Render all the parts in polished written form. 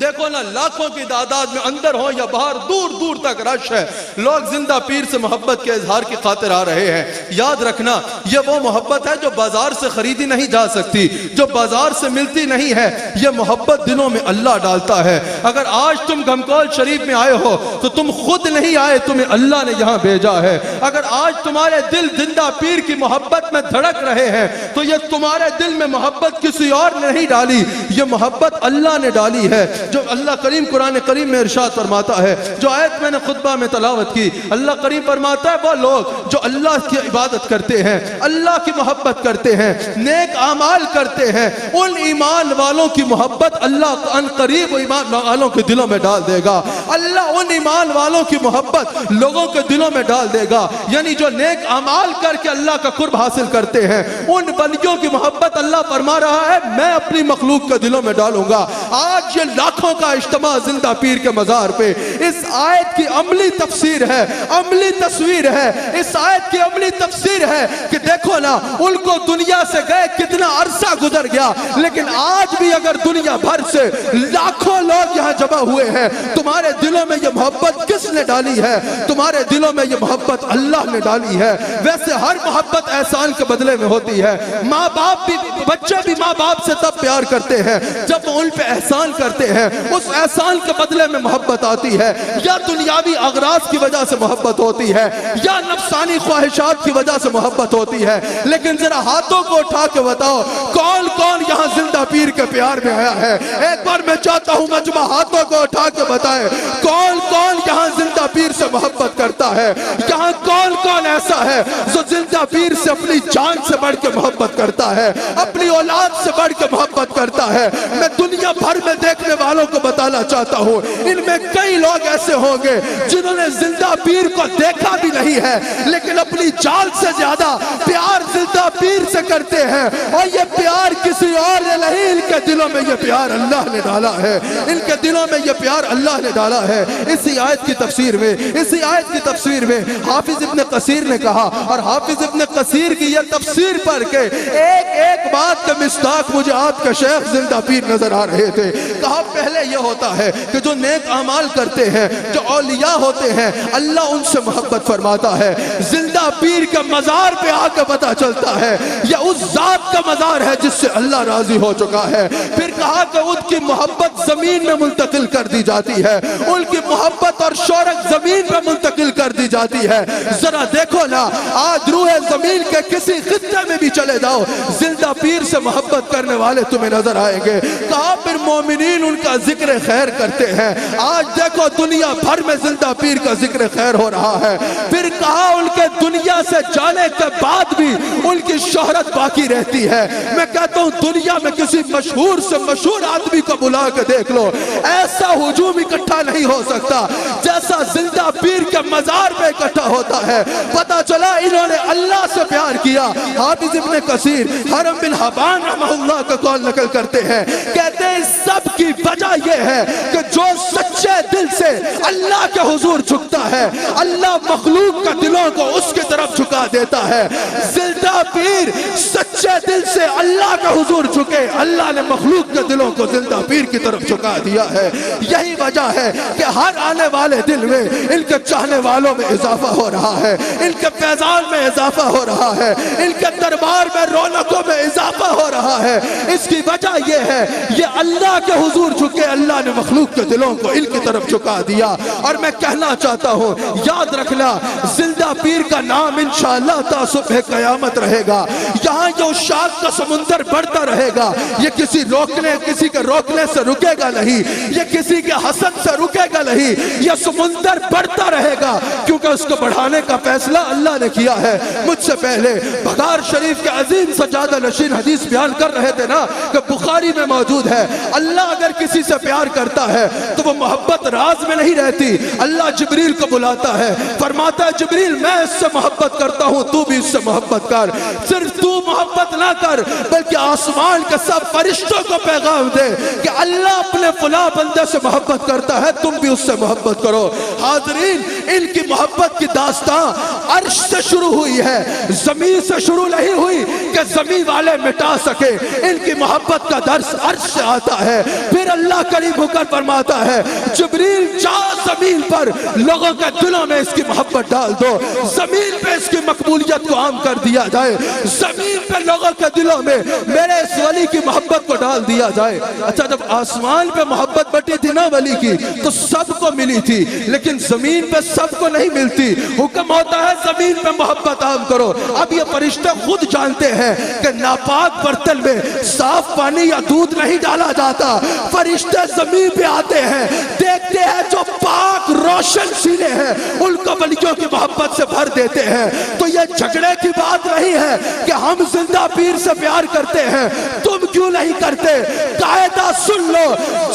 دیکھو نا لاکھوں کی تعداد میں اندر ہو یا باہر دور دور تک رش ہے، لوگ زندہ پیر سے محبت کے اظہار کی خاطر آ رہے ہیں۔ یاد رکھنا یہ وہ محبت ہے جو بازار سے خریدی نہیں جا سکتی، جو بازار سے ملتی نہیں ہے، یہ محبت دلوں میں اللہ ڈالتا ہے۔ اگر آج تم گھمکول شریف میں آئے ہو تو تم خود نہیں آئے، تمہیں اللہ نے یہاں بھیجا ہے۔ اگر آج تمہارے دل زندہ پیر کی محبت میں دھڑک رہے ہیں تو یہ تمہارے دل میں محبت کسی اور نے نہیں ڈالی، یہ محبت اللہ نے ڈالی ہے۔ جو اللہ کریم قرآن کریم میں ارشاد فرماتا ہے، جو آیت میں نے خطبہ میں تلاوت کی، اللہ کریم فرماتا ہے وہ لوگ جو اللہ کی عبادت کرتے ہیں، اللہ کی محبت کرتے ہیں، نیک اعمال کرتے ہیں، ان ایمان والوں کی محبت اللہ ان قریب ایمان والوں کے دلوں میں ڈال دے گا۔ اللہ ان ایمان والوں کی محبت لوگوں کے دلوں میں ڈال دے گا، یعنی جو نیک اعمال کر کے اللہ کا قرب حاصل کرتے ہیں، ان بندیوں کی محبت اللہ فرما رہا ہے میں اپنی مخلوق کے دلوں میں ڈالوں گا۔ آج یہ لاکھوں کا اجتماع زندہ پیر کے مزار پہ اس آیت کی عملی تفسیر ہے، عملی تصویر ہے، اس آیت کی عملی تفسیر ہے کہ دیکھو نا ان کو دنیا سے گئے کتنا عرصہ گزر گیا، لیکن آج بھی اگر دنیا بھر سے لاکھوں لوگ یہاں جمع ہوئے ہیں، تمہارے دلوں میں یہ محبت کس نے ڈالی ہے؟ تمہارے دلوں میں یہ محبت اللہ نے ڈالی ہے۔ ویسے ہر محبت احسان کے بدلے میں ہوتی ہے، ماں باپ بھی، بچے بھی ماں باپ سے تب پیار کرتے ہیں جب وہ ان پہ احسان کرتے ہیں، اس احسان کے بدلے میں محبت آتی ہے، یا دنیاوی اغراض کی وجہ سے محبت ہوتی ہے، یا نفسانی خواہشات کی وجہ سے محبت ہوتی ہے۔ لیکن ذرا ہاتھوں کو اٹھا کے بتاؤ کون کون یہاں زندہ پیر کے پیار میں آیا ہے؟ ایک بار میں چاہتا ہوں مجمع ہاتھوں کو اٹھا کے بتائے کون کون یہاں زندہ پیر سے محبت کرتا ہے؟ یہاں کون کون ایسا ہے جو زندہ پیر سے اپنی جان سے بڑھ کے محبت کرتا ہے، اپنی اولاد سے بڑھ کے محبت کرتا ہے؟ میں دنیا بھر میں دیکھنے والوں کو بتانا چاہتا ہوں ان میں کئی لوگ ایسے ہوں گے جنہوں نے زندہ پیر کو دیکھا بھی نہیں ہے لیکن اپنی جان سے زیادہ پیار زندہ پیر سے کرتے ہیں، اور یہ پیار کسی اور نے نہیں، ان کے دلوں میں یہ پیار اللہ نے ڈالا ہے، ان کے دلوں میں یہ پیار اللہ نے ڈالا ہے۔ اسی آیت کی تفسیر میں، اسی آیت کی تفسیر میں حافظ ابن کثیر نے کہا، اور حافظ ابن کثیر کی یہ تفسیر پڑھ کے ایک ایک بات کا مصداق مجھے آپ کا شیخ زندہ پیر نظر آ رہے تھے۔ کہا پہلے یہ ہوتا ہے کہ جو نیک اعمال کرتے ہیں، جو اولیاء ہوتے ہیں، اللہ ان سے محبت فرماتا ہے۔ زندہ پیر کے مزار پہ آ کے پتہ چلتا ہے یہ اس ذات کا مزار ہے جس سے اللہ راضی ہو چکا ہے۔ پھر کہا کہ ان کی محبت زمین میں منتقل کر دی جاتی ہے، ان کی محبت اور شوہرت زمین پہ منتقل کر دی جاتی ہے۔ ذرا دیکھو نا آج روح زمین کے کسی خطے میں بھی چلے جاؤ، زندہ پیر سے محبت کرنے والے تمہیں نظر آئیں گے۔ کہا پھر مومنین ان کا ذکر خیر کرتے ہیں، آج دیکھو دنیا بھر میں زندہ پیر کا ذکر خیر ہو رہا ہے۔ پھر کہا ان کے دنیا سے جانے کے بعد بھی ان کی شہرت باقی رہتی ہے۔ میں کہتا ہوں دنیا میں کسی مشہور سے مشہور آدمی کو بلا کے دیکھ لو، ایسا ہجوم اکٹھا نہیں ہو سکتا جیسا زندہ پیر کے مزار میں اکٹھا ہوتا ہے۔ پتہ چلا انہوں نے اللہ سے پیار کیا۔ حافظ ابن کثیر حرم بن حبان رحمہ اللہ کا قول نقل کرتے ہیں، کہتے ہیں سب کی وجہ یہ ہے کہ جو سچے دل سے اللہ کے حضور جھکتا ہے، اللہ مخلوق کا دلوں کو اس کی طرف جھکا دیتا ہے۔ زندہ پیر سچے دل سے اللہ کا حضور جھکے، اللہ نے مخلوق کے دلوں کو زندہ پیر کی طرف جھکا دیا ہے۔ یہی وجہ ہے کہ ہر آنے والے دل میں ان کے چاہنے والوں میں اضافہ ہو رہا ہے، ان کے فیضان میں اضافہ ہو رہا ہے، ان کے دربار میں رونقوں میں اضافہ ہو رہا ہے۔ اس کی وجہ یہ ہے یہ اللہ کے حضور جھکے، اللہ نے مخلوق کے دلوں کو ان کی طرف جھکا دیا۔ اور میں کہنا چاہتا ہوں یاد رکھنا زندہ پیر کا نام انشاءاللہ تا صبح قیامت رہے گا۔ یہاں جو شاک کا سمندر بڑھتا رہے گا، یہ کسی کے روکنے سے رکے گا نہیں، یہ کسی کے حسد سے رکے گا نہیں، یہ سمندر بڑھتا رہے گا کیونکہ اس کو بڑھانے کا فیصلہ اللہ نے کیا ہے۔ مجھ سے پہلے بغار شریف کے عظیم سجادہ نشین حدیث بیان کر رہے تھے نا کہ بخاری میں موجود ہے، اللہ اگر کسی سے پیار کرتا ہے تو وہ محبت راز میں نہیں رہتی، اللہ جبریل کو بلاتا ہے، فرماتا ہے جبریل میں اس سے محبت کرتا ہوں، تو بھی اس سے محبت کر، صرف تو تو محبت نہ کر بلکہ آسمان کے سب فرشتوں کو پیغام دے کہ اللہ اپنے فلاں بندے سے محبت کرتا ہے، تم بھی اس سے محبت کرو۔ حاضرین، ان کی محبت کی داستان عرش سے شروع ہوئی ہے، زمین سے شروع نہیں ہوئی کہ زمین والے مٹا سکے۔ ان کی محبت کا درس عرش سے آتا ہے۔ پھر اللہ کریم ہو کر فرماتا ہے جبریل جا زمین پر لوگوں کے دلوں میں اس کی محبت ڈال دو، زمین پہ اس کی مقبولیت کو عام کر دیا جائے، زمین پہ لوگوں کے دلوں میں میرے اس ولی کی محبت کو ڈال دیا جائے۔ اچھا، جب آسمان پہ محبت بٹی تھی نا ولی کی تو سب کو ملی تھی، لیکن زمین پہ سب کو نہیں ملتی۔ حکم ہوتا ہے زمین پہ محبت عام کرو۔ اب یہ فرشتے خود جانتے ہیں کہ ناپاک برتن میں صاف پانی یا دودھ نہیں ڈالا جاتا۔ فرشتے زمین پہ آتے ہیں، دیکھتے ہیں جو پاک روشن سینے ہیں ان کو ولیوں کی محبت سے بھر دیتے ہیں۔ تو یہ جھگڑے کی بات نہیں ہے کہ ہم زندہ پیر سے پیار کرتے ہیں، تم کیوں نہیں کرتے؟ قاعدہ سن لو،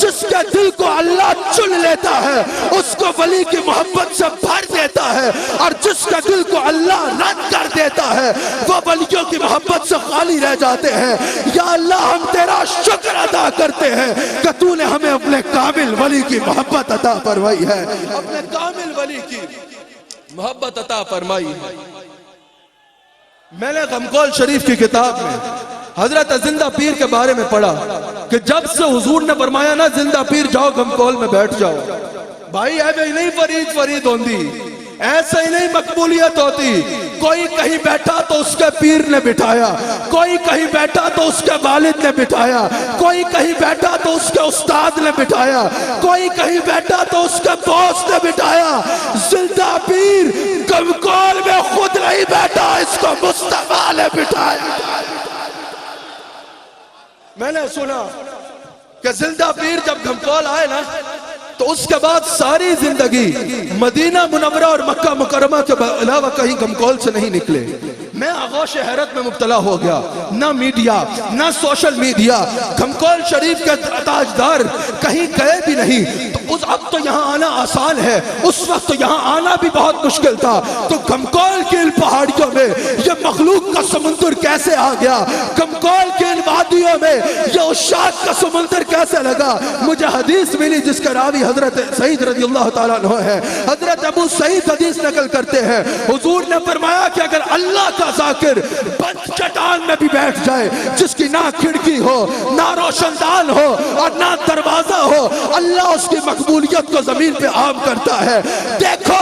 جس کے دل کو اللہ چن لیتا ہے اس کو ولی کی محبت سے بھر دیتا ہے، اور جس کا دل کو اللہ رد کر دیتا ہے وہ ولیوں کی محبت سے خالی رہ جاتے ہیں۔ یا اللہ، ہم تیرا شکر ادا کرتے ہیں کہ تو نے ہمیں اپنے کامل ولی کی محبت عطا فرمائی ہے، اپنے کامل ولی کی محبت عطا فرمائی ہے۔ میں نے غمکول شریف کی کتاب میں حضرت زندہ پیر کے بارے میں پڑھا کہ جب سے حضور نے فرمایا نا زندہ پیر جاؤ غمکول میں بیٹھ جاؤ، بھائی ایوے ہی نہیں فرید ہوندی، ایسے ہی نہیں مقبولیت ہوتی۔ کوئی کہیں بیٹھا تو اس کے پیر نے بٹھایا، کوئی کہیں بیٹھا تو اس کے والد نے بٹھایا، کوئی کہیں بیٹھا تو اس کے استاد نے بٹھایا، کوئی کہیں بیٹھا تو اس کے دوست نے بٹھایا۔ زندہ پیر غمکول میں خود نہیں بیٹھا، اس کو مصطفیٰ نے بٹھایا۔ میں نے سنا کہ زندہ پیر جب غمکول آئے نا تو اس کے بعد ساری زندگی مدینہ منورہ اور مکہ مکرمہ کے علاوہ کہیں غمکول سے نہیں نکلے۔ میں آغوش حیرت میں مبتلا ہو گیا، نہ میڈیا نہ سوشل میڈیا، غمکول شریف کے تاجدار کہیں گئے بھی نہیں۔ تو اب تو یہاں آنا آسان ہے، اس وقت تو یہاں آنا بھی بہت مشکل تھا۔ تو غمکول کی ان پہاڑیوں میں یہ مخلوق کا سمندر کیسے آ گیا؟ غمکول کی ان وادیوں میں یہ عشاق کا سمندر کیسے لگا؟ مجھے حدیث ملی جس کا راوی حضرت سعید رضی اللہ تعالیٰ عنہ ہے۔ حضرت ابو سعید حدیث نقل کرتے ہیں، حضور نے فرمایا کہ اگر اللہ کا ذاکر بند چٹان میں بھی بیٹھ جائے، جس کی نہ کھڑکی ہو نہ روشن دان ہو اور نہ دروازہ ہو، اللہ اس کی مقبولیت کو زمین پہ عام کرتا ہے۔ دیکھو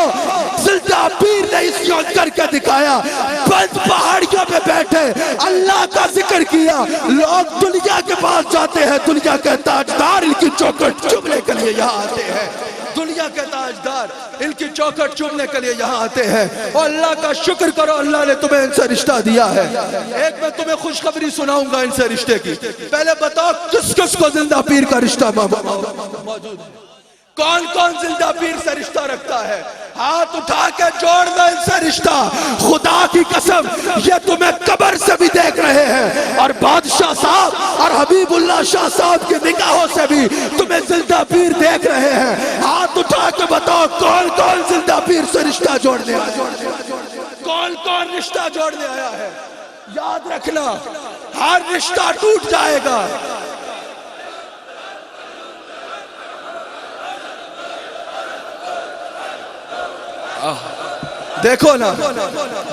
زندہ پیر نے اس کو کر کے دکھایا، بند پہاڑیوں پہ بیٹھے اللہ کا ذکر کیا۔ لوگ دنیا کے پاس جاتے ہیں، دنیا کے تاجدار ان کی چوکھٹ چومنے کے لیے یہاں آتے ہیں، دنیا کے تاجدار ان کی چوکھٹ چومنے کے لیے یہاں آتے ہیں۔ اور اللہ کا شکر کرو، اللہ نے تمہیں ان سے رشتہ دیا ہے۔ ایک میں تمہیں خوشخبری سناؤں گا ان سے رشتے کی۔ پہلے بتاؤ کس کس کو زندہ پیر کا رشتہ موجود ہے؟ کون کون زندہ پیر سے رشتہ رکھتا ہے؟ ہاتھ اٹھا کے جوڑ دو ان سے رشتہ۔ خدا کی قسم یہ تمہیں قبر سے بھی دیکھ رہے ہیں، اور بادشاہ صاحب اور حبیب اللہ شاہ صاحب کی نگاہوں سے بھی تمہیں زندہ پیر دیکھ رہے ہیں۔ ہاتھ اٹھا کے بتاؤ کون کون زندہ پیر سے رشتہ جوڑنے آیا ہے؟ کون کون رشتہ جوڑنے آیا ہے؟ یاد رکھنا، ہر رشتہ ٹوٹ جائے گا۔ دیکھو نا،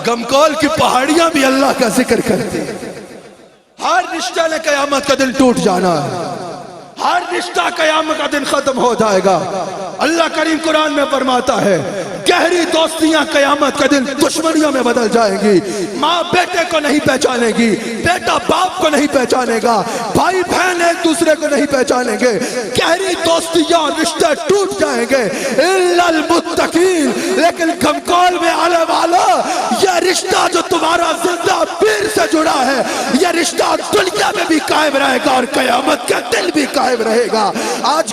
غمکول کی پہاڑیاں بھی اللہ کا ذکر کرتی ہیں۔ ہر رشتہ نے قیامت کا دن ٹوٹ جانا ہے، ہر رشتہ قیامت کا دن ختم ہو جائے گا۔ اللہ کریم قرآن میں فرماتا ہے گہری دوستیاں قیامت کے دن دشمنیوں میں بدل جائیں گی۔ ماں بیٹے کو نہیں پہچانے گی، بیٹا باپ کو نہیں پہچانے گا، بھائی بہن ایک دوسرے کو نہیں پہچانیں گے، گہری دوستیاں اور رشتے ٹوٹ جائیں گے الا المتقین۔ لیکن غمکول میں آنے والا یہ رشتہ جو تمہارا زندہ پیر سے جڑا ہے، یہ رشتہ دنیا میں بھی قائم رہے گا اور قیامت کے دن بھی قائم رہے گا۔ آج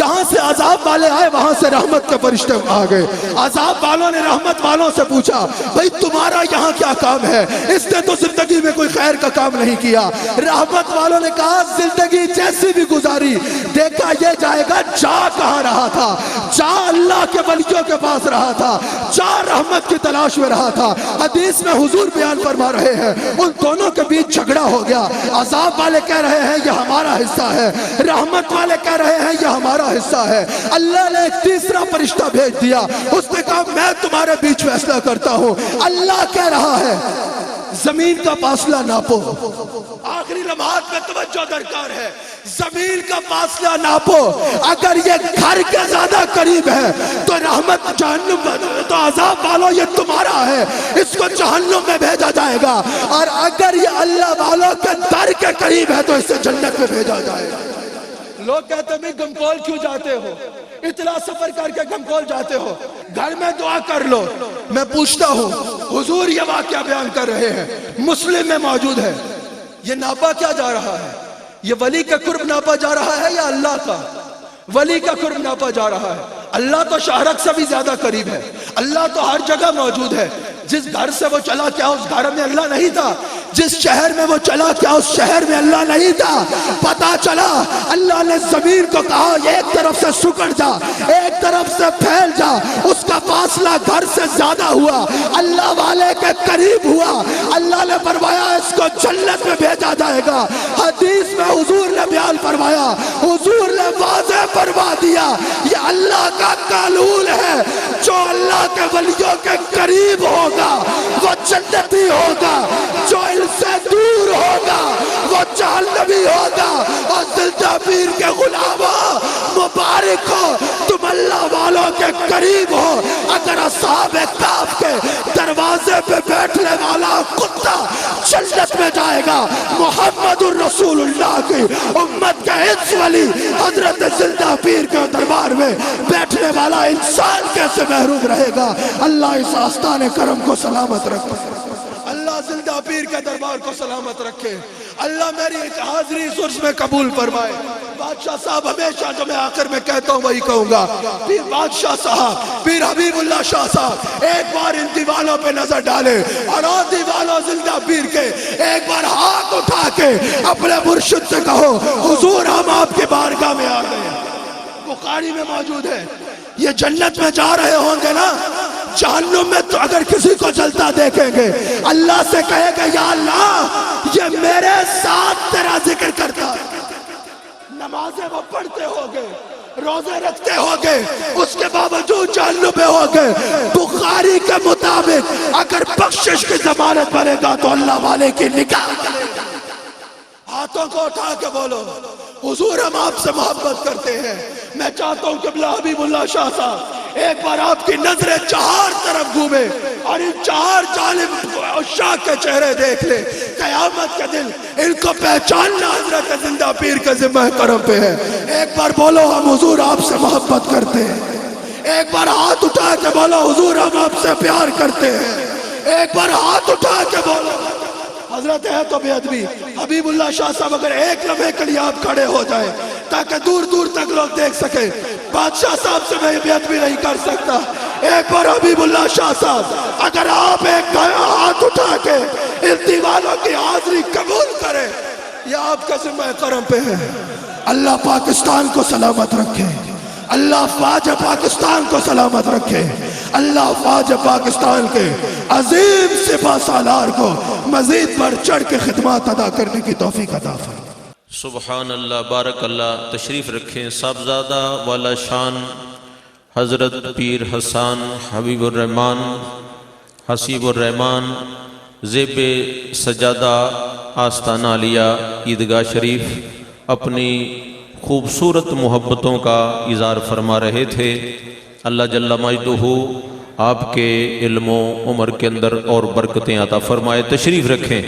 یہاں سے عذاب والے آئے، وہاں سے رحمت کے فرشتے آ گئے۔ عذاب والوں نے رحمت والوں سے پوچھا بھئی تمہارا یہاں کیا کام ہے؟ اس نے تو زندگی میں کوئی خیر کا کام نہیں کیا۔ رحمت والوں نے کہا زندگی جیسی بھی گزاری، دیکھا یہ جائے گا جا کہاں رہا تھا، جا اللہ کے ولیوں کے پاس رہا تھا، جا رحمت کی تلاش میں رہا تھا۔ حدیث میں حضور بیان فرما رہے ہیں ان دونوں کے بیچ جھگڑا ہو گیا۔ عذاب والے کہہ رہے ہیں یہ ہمارا حصہ ہے، رحمت والے کہہ رہے ہیں یہ ہمارا حصہ ہے۔ اللہ نے ایک تیسرا فرشتہ بھیج دیا، اس نے کہا میں تمہارے بیچ فیصلہ کرتا ہوں۔ اللہ کہہ رہا ہے زمین کا فاصلہ ناپو، آخری لمحات میں توجہ درکار ہے، زمین کا فاصلہ ناپو، اگر یہ گھر کے زیادہ قریب ہے تو رحمت جہنم، تو عذاب والوں یہ تمہارا ہے، اس کو جہنم میں بھیجا جائے گا، اور اگر یہ اللہ والوں کے در کے قریب ہے تو اسے جنت میں بھیجا جائے گا۔ لوگ کہتے ہیں گمکول کیوں جاتے ہو، اتنا سفر کر کے گمکول جاتے ہو، گھر میں دعا کر لو۔ میں پوچھتا ہوں حضور یہ واقعہ بیان کر رہے ہیں، مسلم میں موجود ہے، یہ ناپا کیا جا رہا ہے؟ یہ ولی کا قرب ناپا جا رہا ہے یا اللہ کا؟ ولی کا قرب ناپا جا رہا ہے۔ اللہ تو شہرک سے بھی زیادہ قریب ہے، اللہ تو ہر جگہ موجود ہے۔ جس گھر سے وہ چلا کیا اس گھر میں اللہ نہیں تھا؟ جس شہر میں وہ چلا کیا اس شہر میں اللہ نہیں تھا؟ پتا چلا اللہ نے زمین کو کہا ایک طرف سے سکڑ جا، ایک طرف سے پھیل جا، اس کا فاصلہ گھر سے زیادہ ہوا، اللہ والے کے قریب ہوا۔ اللہ نے فرمایا اس کو جنت میں بھیجا جائے گا۔ حدیث میں حضور نے بیان فرمایا، حضور نے واضح فرما دیا یہ اللہ کا قانون ہے، جو اللہ کے ولیوں کے قریب ہوگا وہ جنتی ہوگا، جو ان سے دور ہوگا وہ جہنمی ہوگا۔ اور زندہ پیر کے غلاموں مبارک ہو تم اللہ والوں کے قریب ہو۔ اگر اصحاب کہف کے دروازے پہ بیٹھنے والا کتا جنت میں جائے گا، محمد الرسول اللہ کی امت کا اس ولی حضرت زندہ پیر کے دربار میں بیٹھنے والا انسان کیسے محروم رہے گا؟ اللہ اس آستان کرم کو سلامت رکھے، اللہ زندہ پیر کے دربار کو سلامت رکھے، اللہ میری حاضری اس عرس میں قبول فرمائے۔ بادشاہ صاحب ہمیشہ جو میں آخر میں کہتا ہوں وہی کہوں گا، پیر بادشاہ صاحب، پیر حبیب اللہ شاہ صاحب ایک بار ان دیوانوں پہ نظر ڈالے، اور ان دیوانوں زندہ پیر کے ایک بار ہاتھ اٹھا کے اپنے مرشد سے کہو حضور ہم آپ کے بارگاہ میں آ گئے۔ بخاری میں موجود ہے، یہ جنت میں جا رہے ہوں گے نا، جہنم میں تو اگر کسی کو جلتا دیکھیں گے اللہ سے کہے گا یا اللہ یہ میرے ساتھ تیرا ذکر کرتا ہے، نمازیں وہ پڑھتے ہوگے، روزے رکھتے ہوگے، اس کے باوجود جہنم میں ہوگے۔ بخاری کے مطابق اگر بخشش کی ضمانت بنے گا تو اللہ والے کی نگاہ کرے گا۔ ہاتھوں کو اٹھا کے بولو حضور ہم آپ سے محبت کرتے ہیں۔ میں چاہتا ہوں کہ قبلہ حبیب اللہ شاہ صاحب ایک بار آپ کی نظریں چہار طرف گھومے اور ان چہار جانب عشاق کے چہرے دیکھ لے۔ قیامت کے دن ان کو پہچاننا حضرت زندہ پیر کے ذمہ کرم پہ ہے۔ ایک بار بولو ہم حضور آپ سے محبت کرتے ہیں، ایک بار ہاتھ اٹھا کے بولو حضور ہم آپ سے پیار کرتے ہیں، ایک بار ہاتھ اٹھا کے بولو۔ حضرت ہے تو بے ادبی، حبیب اللہ شاہ صاحب اگر ایک لمحے کے لیے آپ کھڑے ہو جائیں تاکہ دور دور تک لوگ دیکھ سکیں، بادشاہ صاحب سے میں بے ادبی نہیں کر سکتا۔ ایک بار حبیب اللہ شاہ صاحب اگر آپ ایک ہاتھ اٹھا کے ان دیوانوں کی حاضری قبول کریں، یہ آپ کا ذمہ کرم پہ ہے۔ اللہ پاکستان کو سلامت رکھے، اللہ فوج پاکستان کو سلامت رکھے، اللہ فوج پاکستان کے عظیم سپہ سالار کو مزید بڑھ چڑھ کے خدمات ادا کرنے کی توفیق عطا فرمائے۔ سبحان اللہ، بارک اللہ۔ تشریف رکھیں صاحبزادہ والا شان حضرت پیر حسان حبیب الرحمان حسیب الرحمان زیب سجادہ آستانہ عالیہ عیدگاہ شریف اپنی خوبصورت محبتوں کا اظہار فرما رہے تھے۔ اللہ جل مجدہ آپ کے علم و عمر کے اندر اور برکتیں عطا فرمائے۔ تشریف رکھیں۔